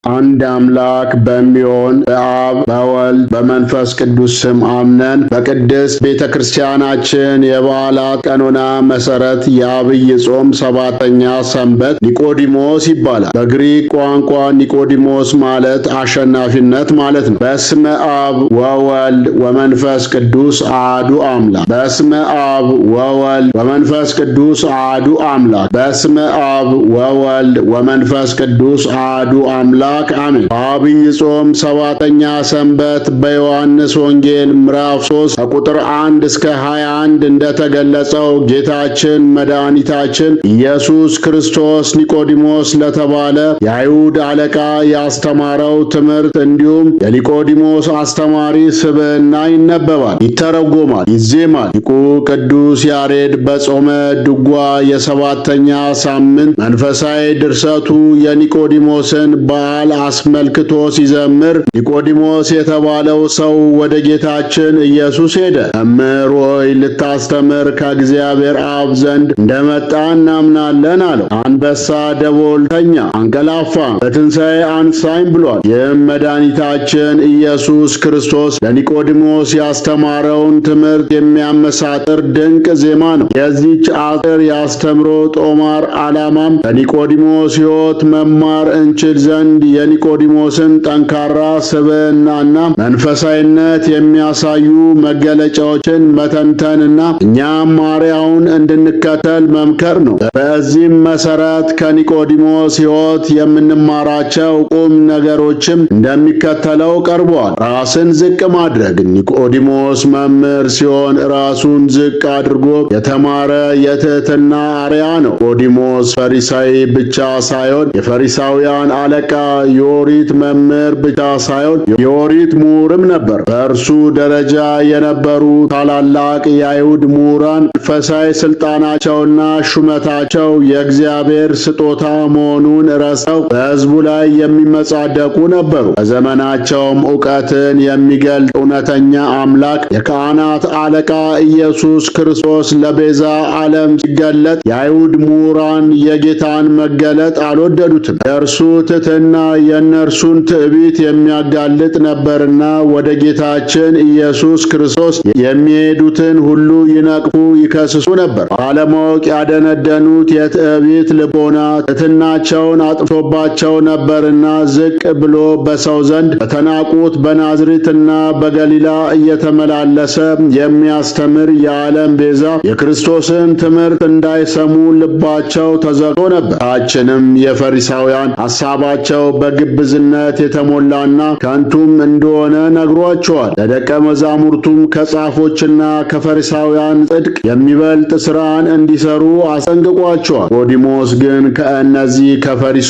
አንድ አምላክ በሚሆን በአብ በወልድ በመንፈስ ቅዱስ ስም አምነን በቅድስት ቤተ ክርስቲያናችን የበዓላት ቀኖና መሠረት የዐቢይ ጾም ሰባተኛ ሰንበት ኒቆዲሞስ ይባላል። በግሪክ ቋንቋ ኒቆዲሞስ ማለት አሸናፊነት ማለት ነው። በስመ አብ ወወልድ ወመንፈስ ቅዱስ አሐዱ አምላክ። በስመ አብ ወወልድ ወመንፈስ ቅዱስ አሐዱ አምላክ። በስመ አብ ወወልድ ወመንፈስ ቅዱስ አሐዱ አምላክ አሜን። በዐቢይ ጾም ሰባተኛ ሰንበት በዮሐንስ ወንጌል ምዕራፍ 3 ከቁጥር 1 እስከ 21 እንደተገለጸው ጌታችን መድኃኒታችን ኢየሱስ ክርስቶስ ኒቆዲሞስ ለተባለ የአይሁድ አለቃ ያስተማረው ትምህርት እንዲሁም የኒቆዲሞስ አስተማሪ ስብዕና ይነበባል፣ ይተረጎማል፣ ይዜማል። ሊቁ ቅዱስ ያሬድ በጾመ ድጓ የሰባተኛ ሳምንት መንፈሳዊ ድርሰቱ የኒቆዲሞስን በዓል አስመልክቶ ሲዘምር ኒቆዲሞስ የተባለው ሰው ወደ ጌታችን ኢየሱስ ሄደ። መምህር ሆይ ልታስተምር ከእግዚአብሔር አብ ዘንድ እንደመጣ እናምናለን አለው። አንበሳ ደቦል ተኛ አንቀላፋ፣ በትንሣኤ አንሳኝ ብሏል። ይህም መድኃኒታችን ኢየሱስ ክርስቶስ ለኒቆዲሞስ ያስተማረውን ትምህርት የሚያመሳጥር ድንቅ ዜማ ነው። የዚህች አጭር የአስተምሮ ጦማር ዓላማም ከኒቆዲሞስ ሕይወት መማር እንችል ዘንድ የኒቆዲሞስን ጠንካራ ስብዕናና መንፈሳዊነት የሚያሳዩ መገለጫዎችን መተንተንና እኛም አርአያውን እንድንከተል መምከር ነው። በዚህም መሠረት ከኒቆዲሞስ ሕይወት የምንማራቸው ቁም ነገሮችም እንደሚከተለው ቀርበዋል። ራስን ዝቅ ማድረግ። ኒቆዲሞስ መምህር ሲሆን ራሱን ዝቅ አድርጎ የተማረ የትሕትና አርአያ ነው። ኒቆዲሞስ ፈሪሳዊ ብቻ ሳይሆን የፈሪሳውያን አለቃ የኦሪት መምህር ብቻ ሳይሆን የኦሪት ምሁርም ነበር። በእርሱ ደረጃ የነበሩ ታላላቅ የአይሁድ ምሁራን መንፈሳዊ ስልጣናቸውና ሹመታቸው የእግዚአብሔር ስጦታ መሆኑን ረስተው በሕዝቡ ላይ የሚመጻደቁ ነበሩ። በዘመናቸውም ዕውቀትን የሚገልጥ እውነተኛ አምላክ የካህናት አለቃ ኢየሱስ ክርስቶስ ለቤዛ ዓለም ሲገለጥ የአይሁድ ምሁራን የጌታን መገለጥ አልወደዱትም። የእርሱ ትሕትና የእነርሱን ትዕቢት የሚያጋልጥ ነበርና ወደ ጌታችን ኢየሱስ ክርስቶስ የሚሄዱትን ሁሉ ይነቅፉ ይከስሱ ነበር። ባለማወቅ ያደነደኑት የትዕቢት ልቦና ትሕትናቸውን አጥፍቶባቸው ነበርና ዝቅ ብሎ በሰው ዘንድ በተናቁት በናዝሬትና በገሊላ እየተመላለሰ የሚያስተምር የዓለም ቤዛ የክርስቶስን ትምህርት እንዳይሰሙ ልባቸው ተዘግቶ ነበር። ታችንም የፈሪሳውያን ሐሳባቸው በግብዝነት የተሞላና ከንቱም እንደሆነ ነግሯቸዋል። ለደቀ መዛሙርቱም ከጻፎችና ከፈሪሳውያን ጽድቅ የሚበልጥ ሥራን እንዲሰሩ አስጠንቅቋቸዋል። ኒቆዲሞስ ግን ከእነዚህ ከፈሪሳውያን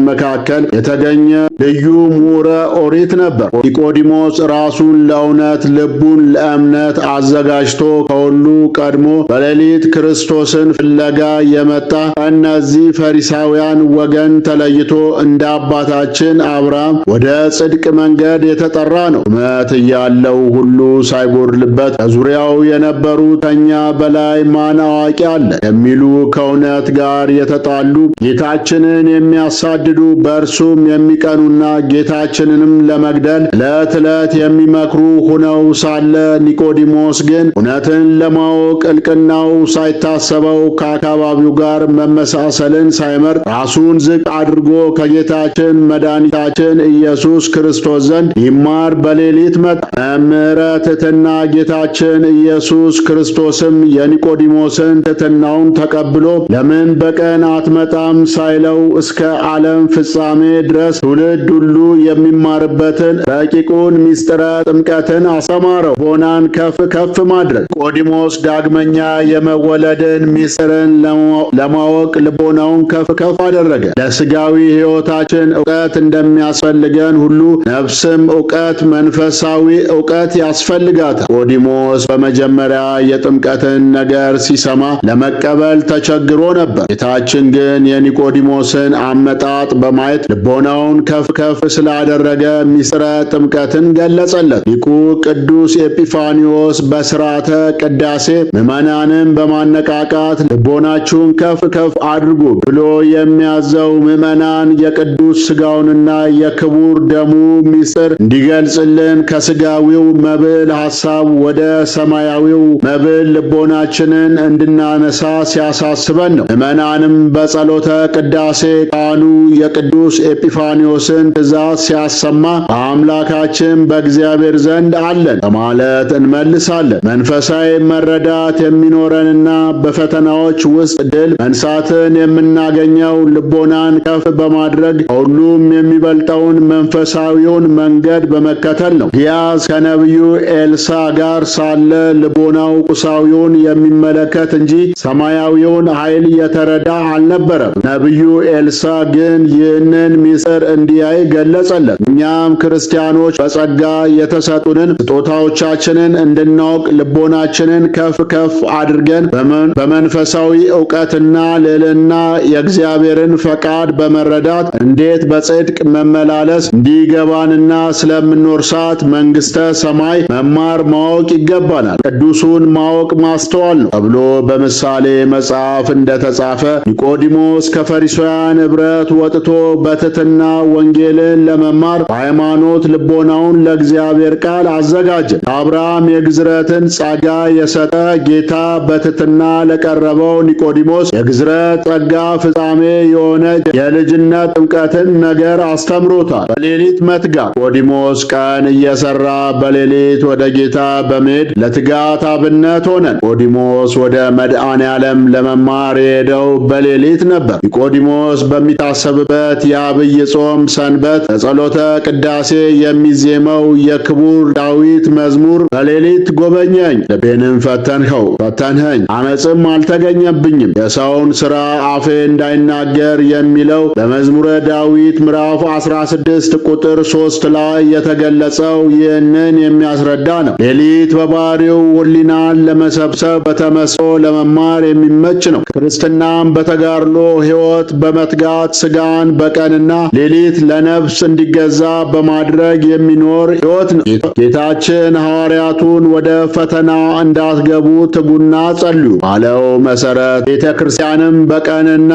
መካከል የተገኘ ልዩ ምሁረ ኦሪት ነበር። ኒቆዲሞስ ራሱን ለእውነት ልቡን ለእምነት አዘጋጅቶ ከሁሉ ቀድሞ በሌሊት ክርስቶስን ፍለጋ የመጣ ከእነዚህ ፈሪሳውያን ወገን ተለይቶ እንደ አባታችን አብርሃም ወደ ጽድቅ መንገድ የተጠራ ነው። ሹመት እያለው ሁሉ ሳይጎድልበት ከዙሪያው የነበሩ ከኛ በላይ ማን አዋቂ አለ የሚሉ ከእውነት ጋር የተጣሉ ጌታችንን የሚያሳድዱ በእርሱም የሚቀኑና ጌታችንንም ለመግደል ዕለት ዕለት የሚመክሩ ሆነው ሳለ ኒቆዲሞስ ግን እውነትን ለማወቅ እልቅናው ሳይታሰበው ከአካባቢው ጋር መመሳሰልን ሳይመርጥ ራሱን ዝቅ አድርጎ ከጌታችን መድኃኒታችን ኢየሱስ ክርስቶስ ዘንድ ይማር በሌሊት መጣ። መምህረ ትሕትና ጌታችን ኢየሱስ ክርስቶስም የኒቆዲሞስን ትሕትናውን ተቀብሎ ለምን በቀን አትመጣም ሳይለው እስከ ዓለም ፍጻሜ ድረስ ትውልድ ሁሉ የሚማርበትን ረቂቁን ምስጢረ ጥምቀትን አስተማረው። ቦናን ከፍ ከፍ ማድረግ። ኒቆዲሞስ ዳግመኛ የመወለድን ምስጢርን ለማወቅ ልቦናውን ከፍ ከፍ አደረገ። ለሥጋዊ ሕይወታችን ዕውቀት እንደሚያስፈልገን ሁሉ ነፍስም ዕውቀት መንፈሳዊ ዕውቀት ያስፈልጋታል። ኒቆዲሞስ በመጀመሪያ የጥምቀትን ነገር ሲሰማ ለመቀበል ተቸግሮ ነበር። ጌታችን ግን የኒቆዲሞስን አመጣጥ በማየት ልቦናውን ከፍ ከፍ ስላደረገ ምስጢረ ጥምቀትን ገለጸለት። ሊቁ ቅዱስ ኤጲፋንዮስ በሥርዓተ ቅዳሴ ምዕመናንን በማነቃቃት ልቦናችሁን ከፍ ከፍ አድርጉ ብሎ የሚያዘው ምዕመናን የቅዱስ ሥጋ ሥጋውንና የክቡር ደሙ ምስጢር እንዲገልጽልን ከሥጋዊው መብል ሐሳብ ወደ ሰማያዊው መብል ልቦናችንን እንድናነሳ ሲያሳስበን ነው። ምዕመናንም በጸሎተ ቅዳሴ ካህኑ የቅዱስ ኤጲፋንዮስን ትእዛዝ ሲያሰማ በአምላካችን በእግዚአብሔር ዘንድ አለን በማለት እንመልሳለን። መንፈሳዊ መረዳት የሚኖረንና በፈተናዎች ውስጥ ድል መንሳትን የምናገኘው ልቦናን ከፍ በማድረግ ከሁሉም የሚበልጠውን መንፈሳዊውን መንገድ በመከተል ነው። ግያዝ ከነቢዩ ኤልሳ ጋር ሳለ ልቦናው ቁሳዊውን የሚመለከት እንጂ ሰማያዊውን ኃይል የተረዳ አልነበረም። ነቢዩ ኤልሳ ግን ይህንን ምስጢር እንዲያይ ገለጸለት። እኛም ክርስቲያኖች በጸጋ የተሰጡንን ስጦታዎቻችንን እንድናውቅ ልቦናችንን ከፍ ከፍ አድርገን በመንፈሳዊ ዕውቀትና ልዕልና የእግዚአብሔርን ፈቃድ በመረዳት እንዴት በጽድቅ መመላለስ እንዲገባንና ስለምንወርሳት መንግሥተ ሰማይ መማር ማወቅ ይገባናል። ቅዱሱን ማወቅ ማስተዋል ነው ተብሎ በምሳሌ መጽሐፍ እንደተጻፈ ኒቆዲሞስ ከፈሪሳውያን ኅብረት ወጥቶ በትሕትና ወንጌልን ለመማር በሃይማኖት ልቦናውን ለእግዚአብሔር ቃል አዘጋጀ። ለአብርሃም የግዝረትን ጸጋ የሰጠ ጌታ በትሕትና ለቀረበው ኒቆዲሞስ የግዝረት ጸጋ ፍጻሜ የሆነች የልጅነት ጥምቀትን ነገር አስተምሮታል። በሌሊት መትጋት ኒቆዲሞስ ቀን እየሰራ በሌሊት ወደ ጌታ በመሄድ ለትጋት አብነት ሆነን። ኒቆዲሞስ ወደ መድኃኔ ዓለም ለመማር የሄደው በሌሊት ነበር። ኒቆዲሞስ በሚታሰብበት የዐቢይ ጾም ሰንበት ለጸሎተ ቅዳሴ የሚዜመው የክቡር ዳዊት መዝሙር በሌሊት ጎበኘኝ፣ ልቤንም ፈተንኸኝ፣ ዓመፅም አልተገኘብኝም፣ የሰውን ሥራ አፌ እንዳይናገር የሚለው በመዝሙረ ዳዊት ምዕራፍ 16 ቁጥር 3 ላይ የተገለጸው ይህንን የሚያስረዳ ነው። ሌሊት በባህሪው ሕሊናን ለመሰብሰብ በተመስጦ ለመማር የሚመች ነው። ክርስትናም በተጋድሎ ሕይወት በመትጋት ሥጋን በቀንና ሌሊት ለነፍስ እንዲገዛ በማድረግ የሚኖር ሕይወት ነው። ጌታችን ሐዋርያቱን ወደ ፈተና እንዳትገቡ ትጉና ጸልዩ ባለው መሠረት ቤተ ክርስቲያንም በቀንና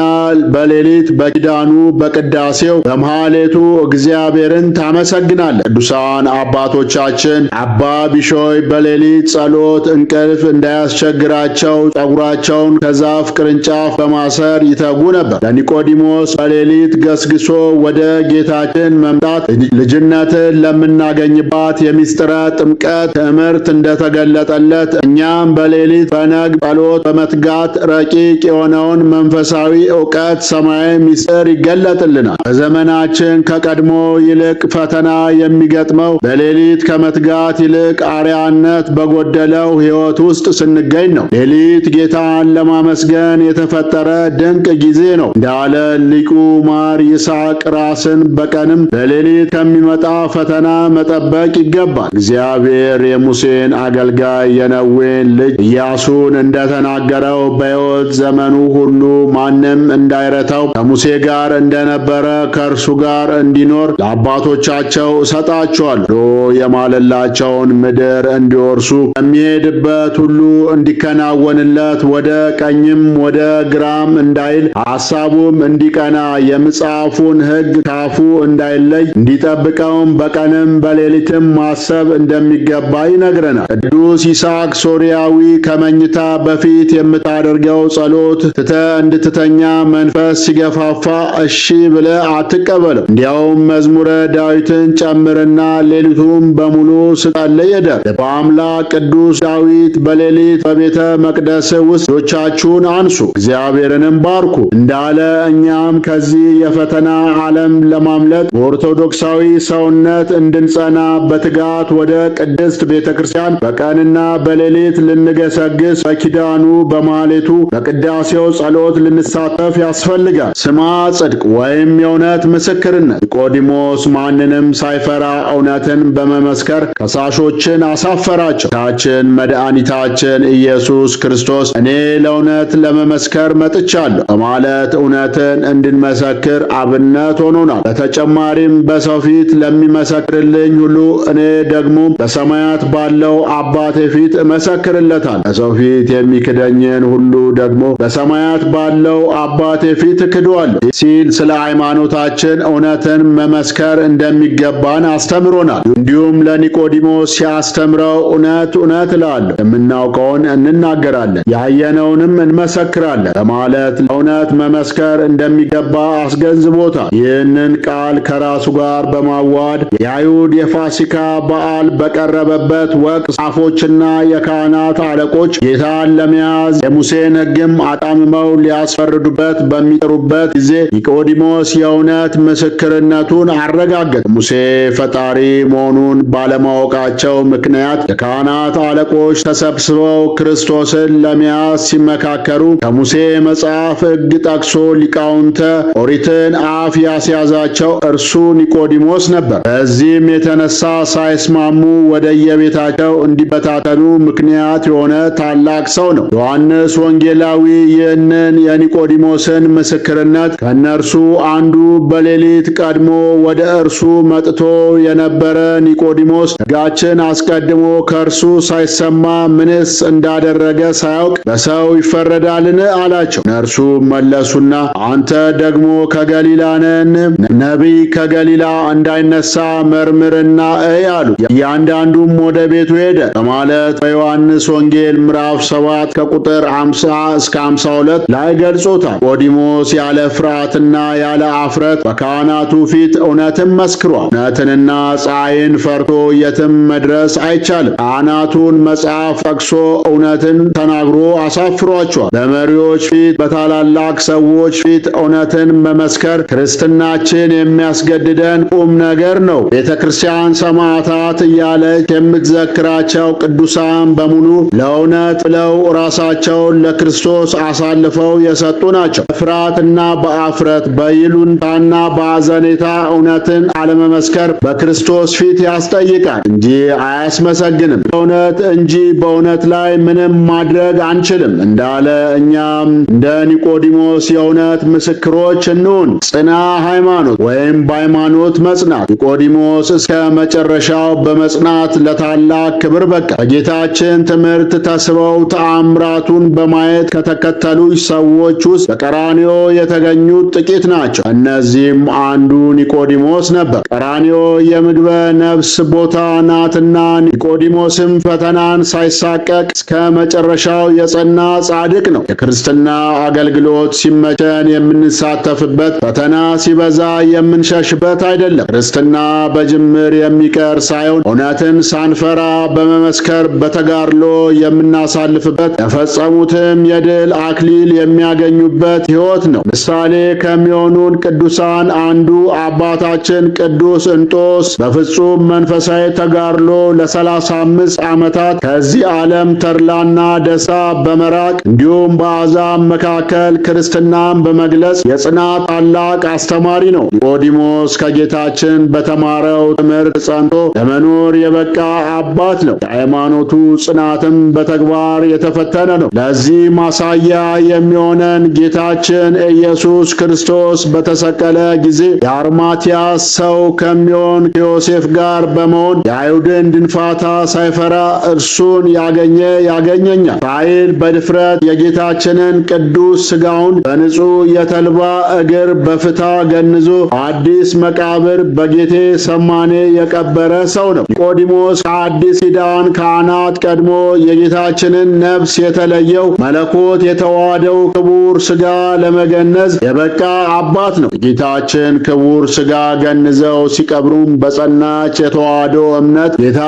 በሌሊት በኪዳኑ በቅዳሴው በመሐሌቱ እግዚአብሔርን ታመሰግናለች። ቅዱሳን አባቶቻችን አባ ቢሾይ በሌሊት ጸሎት እንቅልፍ እንዳያስቸግራቸው ጸጉራቸውን ከዛፍ ቅርንጫፍ በማሰር ይተጉ ነበር። ለኒቆዲሞስ በሌሊት ገስግሶ ወደ ጌታችን መምጣት ልጅነትን ለምናገኝባት የምስጢረ ጥምቀት ትምህርት እንደተገለጠለት እኛም በሌሊት በነግ ጸሎት በመትጋት ረቂቅ የሆነውን መንፈሳዊ ዕውቀት ሰማያዊ ምስጢር ይገለጥልናል። በዘመናችን ከቀድሞ ይልቅ ፈተና የሚገጥመው በሌሊት ከመትጋት ይልቅ አርያነት በጎደለው ሕይወት ውስጥ ስንገኝ ነው። ሌሊት ጌታን ለማመስገን የተፈጠረ ድንቅ ጊዜ ነው እንዳለ ሊቁ ማር ይስሐቅ ራስን በቀንም በሌሊት ከሚመጣ ፈተና መጠበቅ ይገባል። እግዚአብሔር የሙሴን አገልጋይ የነዌን ልጅ ኢያሱን እንደተናገረው በሕይወት ዘመኑ ሁሉ ማንም እንዳይረታው ከሙሴ ጋር እንደነበረ ከእርሱ ጋር እንዲኖር ለአባቶቻቸው እሰጣቸዋለሁ የማለላቸውን ምድር እንዲወርሱ በሚሄድበት ሁሉ እንዲከናወንለት ወደ ቀኝም ወደ ግራም እንዳይል ሐሳቡም እንዲቀና የመጽሐፉን ሕግ ካፉ እንዳይለይ እንዲጠብቀውም በቀንም በሌሊትም ማሰብ እንደሚገባ ይነግረናል። ቅዱስ ይስሐቅ ሶርያዊ ከመኝታ በፊት የምታደርገው ጸሎት ትተህ እንድትተኛ መንፈስ ሲገፋፋ እሺ ብለህ አትቀበለው። እንዲያውም መዝሙረ ዳዊትን ጨምርና ሌሊቱም በሙሉ ስትጸልይ እደር። በአምላክ ቅዱስ ዳዊት በሌሊት በቤተ መቅደስ ውስጥ እጆቻችሁን አንሱ እግዚአብሔርንም ባርኩ እንዳለ እኛም ከዚህ የፈተና ዓለም ለማምለጥ በኦርቶዶክሳዊ ሰውነት እንድንጸና በትጋት ወደ ቅድስት ቤተ ክርስቲያን በቀንና በሌሊት ልንገሰግስ በኪዳኑ በማሌቱ በቅዳሴው ጸሎት ልንሳተፍ ያስፈልጋል። ስማ ጽድቅ ወይም የእውነት ምስክርነት። ኒቆዲሞስ ማንንም ሳይፈራ እውነትን በመመስከር ከሳሾችን አሳፈራቸው። ጌታችን መድኃኒታችን ኢየሱስ ክርስቶስ እኔ ለእውነት ለመመስከር መጥቻለሁ በማለት እውነትን እንድንመሰክር አብነት ሆኖናል። በተጨማሪም በሰው ፊት ለሚመሰክርልኝ ሁሉ እኔ ደግሞ በሰማያት ባለው አባቴ ፊት እመሰክርለታል። በሰው ፊት የሚክደኝን ሁሉ ደግሞ በሰማያት ባለው አባቴ ፊት እክደዋለሁ ሲል ስለ ሃይማኖታችን በልባችን እውነትን መመስከር እንደሚገባን አስተምሮናል። እንዲሁም ለኒቆዲሞስ ሲያስተምረው እውነት እውነት እላለሁ፣ የምናውቀውን እንናገራለን፣ ያየነውንም እንመሰክራለን በማለት ለእውነት መመስከር እንደሚገባ አስገንዝቦታል። ይህንን ቃል ከራሱ ጋር በማዋድ የአይሁድ የፋሲካ በዓል በቀረበበት ወቅት ጻፎችና የካህናት አለቆች ጌታን ለመያዝ የሙሴን ሕግም አጣምመው ሊያስፈርዱበት በሚጥሩበት ጊዜ ኒቆዲሞስ የእውነት ምስክርነቱን አረጋገጠ። ሙሴ ፈጣሪ መሆኑን ባለማወቃቸው ምክንያት የካህናት አለቆች ተሰብስበው ክርስቶስን ለመያዝ ሲመካከሩ ከሙሴ መጽሐፍ ሕግ ጠቅሶ ሊቃውንተ ኦሪትን አፍ ያስያዛቸው እርሱ ኒቆዲሞስ ነበር። በዚህም የተነሳ ሳይስማሙ ወደየቤታቸው እንዲበታተኑ ምክንያት የሆነ ታላቅ ሰው ነው። ዮሐንስ ወንጌላዊ ይህንን የኒቆዲሞስን ምስክርነት ከእነርሱ አንዱ በሌሊት ቀድሞ ወደ እርሱ መጥቶ የነበረ ኒቆዲሞስ ሕጋችን አስቀድሞ ከእርሱ ሳይሰማ ምንስ እንዳደረገ ሳያውቅ በሰው ይፈረዳልን? አላቸው። እነርሱ መለሱና አንተ ደግሞ ከገሊላ ነህን? ነቢይ ከገሊላ እንዳይነሳ መርምርና እይ አሉ። እያንዳንዱም ወደ ቤቱ ሄደ በማለት በዮሐንስ ወንጌል ምዕራፍ 7 ከቁጥር 50 እስከ 52 ላይ ገልጾታል። ኒቆዲሞስ ያለ ፍርሃትና ያለ አፍረት በካህናቱ ፊት እውነትን መስክሯል። እውነትንና ፀሐይን ፈርቶ የትም መድረስ አይቻልም። ካህናቱን መጽሐፍ ጠቅሶ እውነትን ተናግሮ አሳፍሯቸዋል። በመሪዎች ፊት፣ በታላላቅ ሰዎች ፊት እውነትን መመስከር ክርስትናችን የሚያስገድደን ቁም ነገር ነው። ቤተ ክርስቲያን ሰማዕታት እያለች የምትዘክራቸው ቅዱሳን በሙሉ ለእውነት ብለው ራሳቸውን ለክርስቶስ አሳልፈው የሰጡ ናቸው። በፍርሃትና በአፍረት በይሉንታና በአዘኔታ እውነትን አለመመስከር በክርስቶስ ፊት ያስጠይቃል እንጂ አያስመሰግንም። በእውነት እንጂ በእውነት ላይ ምንም ማድረግ አንችልም እንዳለ እኛም እንደ ኒቆዲሞስ የእውነት ምስክሮች እንሁን። ጽና ሃይማኖት ወይም በሃይማኖት መጽናት። ኒቆዲሞስ እስከ መጨረሻው በመጽናት ለታላቅ ክብር በቃ። በጌታችን ትምህርት ተስበው ተአምራቱን በማየት ከተከተሉ ሰዎች ውስጥ በቀራንዮ የተገኙት ጥቂት ናቸው። እነዚህም አንዱ ኒቆዲሞስ ነበር። ቀራንዮ የምግበ ነፍስ ቦታ ናትና ኒቆዲሞስም ፈተናን ሳይሳቀቅ እስከ መጨረሻው የጸና ጻድቅ ነው። የክርስትና አገልግሎት ሲመቸን የምንሳተፍበት፣ ፈተና ሲበዛ የምንሸሽበት አይደለም። ክርስትና በጅምር የሚቀር ሳይሆን እውነትን ሳንፈራ በመመስከር በተጋድሎ የምናሳልፍበት፣ የፈጸሙትም የድል አክሊል የሚያገኙበት ሕይወት ነው። ምሳሌ ከሚሆኑን ቅዱሳን አንዱ አባታችን ቅዱስ እንጦስ በፍጹም መንፈሳዊ ተጋድሎ ለ35 ዓመታት ከዚህ ዓለም ተድላና ደስታ በመራቅ እንዲሁም በአሕዛብ መካከል ክርስትናን በመግለጽ የጽናት ታላቅ አስተማሪ ነው። ኒቆዲሞስ ከጌታችን በተማረው ትምህርት ጸንቶ ለመኖር የበቃ አባት ነው። የሃይማኖቱ ጽናትም በተግባር የተፈተነ ነው። ለዚህ ማሳያ የሚሆነን ጌታችን ኢየሱስ ክርስቶስ በተሰቀለ ጊዜ የአርማትያስ ሰው ከሚሆን ከዮሴፍ ጋር በመሆን የአይሁድን ድንፋታ ሳይፈራ እርሱን ያገኘ ያገኘኛል ሳይል በድፍረት የጌታችንን ቅዱስ ሥጋውን በንጹሕ የተልባ እግር በፍታ ገንዞ አዲስ መቃብር በጌቴ ሰማኔ የቀበረ ሰው ነው። ኒቆዲሞስ ከአዲስ ኪዳን ካህናት ቀድሞ የጌታችንን ነፍስ የተለየው መለኮት የተዋሃደው ክቡር ሥጋ ለመገነዝ የበቃ አባት ነው። የጌታችን ክቡር ሥጋ ገንዘው ሲቀብሩም በጸናች የተዋህዶ እምነት ጌታ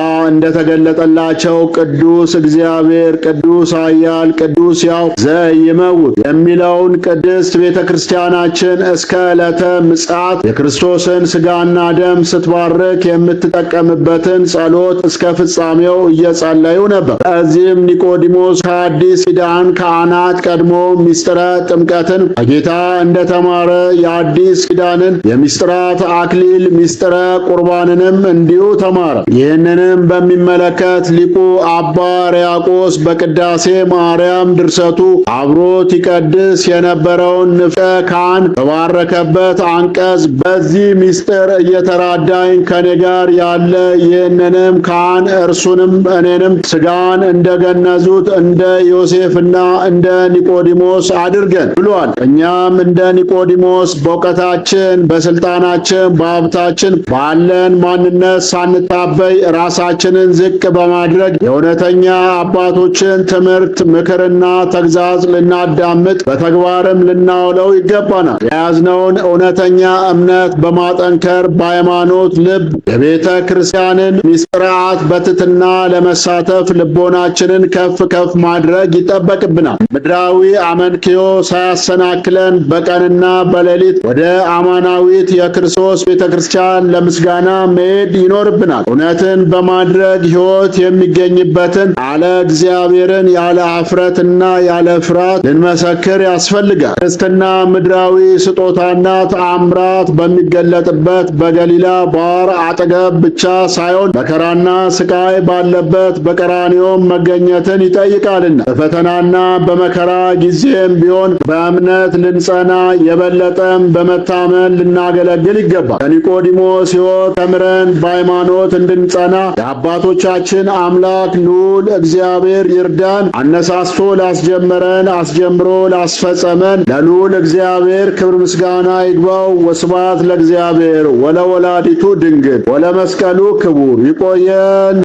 እንደተገለጠላቸው ቅዱስ እግዚአብሔር፣ ቅዱስ ኃያል፣ ቅዱስ ያው ዘይመውት የሚለውን ቅድስት ቤተ ክርስቲያናችን እስከ ዕለተ ምጽአት የክርስቶስን ሥጋና ደም ስትባርክ የምትጠቀምበትን ጸሎት እስከ ፍጻሜው እየጸለዩ ነበር። በዚህም ኒቆዲሞስ ከአዲስ ኪዳን ካህናት ቀድሞ ምስጢረ ጥምቀትን ከጌታ እንደተማረ የአዲስ ኪዳንን የምስጢራት አክሊል ምስጢረ ቁርባንንም እንዲሁ ተማረ። ይህንንም በሚመለከት ሊቁ አባ ሕርያቆስ በቅዳሴ ማርያም ድርሰቱ አብሮት ይቀድስ የነበረውን ንፍቀ ካህን በባረከበት አንቀጽ በዚህ ምስጢር እየተራዳኝ ከኔ ጋር ያለ ይህንንም ካህን እርሱንም እኔንም ሥጋን እንደገነዙት እንደ ዮሴፍና እንደ ኒቆዲሞስ አድርገን ብሏል። እኛም እንደ ኒቆዲሞስ በእውቀታችን በእውቀታችን፣ በስልጣናችን፣ በሀብታችን ባለን ማንነት ሳንታበይ ራሳችንን ዝቅ በማድረግ የእውነተኛ አባቶችን ትምህርት፣ ምክርና ተግዛዝ ልናዳምጥ በተግባርም ልናውለው ይገባናል። የያዝነውን እውነተኛ እምነት በማጠንከር በሃይማኖት ልብ የቤተ ክርስቲያንን ምስጢራት በትሕትና ለመሳተፍ ልቦናችንን ከፍ ከፍ ማድረግ ይጠበቅብናል። ምድራዊ አመንክዮ ሳያሰናክለን በቀንና በሌሊት ወደ አማናዊት የክርስቶስ ቤተ ክርስቲያን ለምስጋና መሄድ ይኖርብናል። እውነትን በማድረግ ሕይወት የሚገኝበትን ቃለ እግዚአብሔርን ያለ ኀፍረትና ያለ ፍርሃት ልንመሰክር ያስፈልጋል። ክርስትና ምድራዊ ስጦታና ተአምራት በሚገለጥበት በገሊላ ባህር አጠገብ ብቻ ሳይሆን መከራና ስቃይ ባለበት በቀራንዮም መገኘትን ይጠይቃልና በፈተናና በመከራ ጊዜም ቢሆን በእምነት ልንጸና የበለጠም በመታመን ልናገለግል ይገባል። ከኒቆዲሞስ ሕይወት ተምረን በሃይማኖት እንድንጸና የአባቶቻችን አምላክ ልዑል እግዚአብሔር ይርዳን። አነሳስቶ ላስጀመረን አስጀምሮ ላስፈጸመን ለልዑል እግዚአብሔር ክብር ምስጋና ይግባው። ወስብሐት ለእግዚአብሔር ወለወላዲቱ ድንግል ወለመስቀሉ ክቡር። ይቆየን።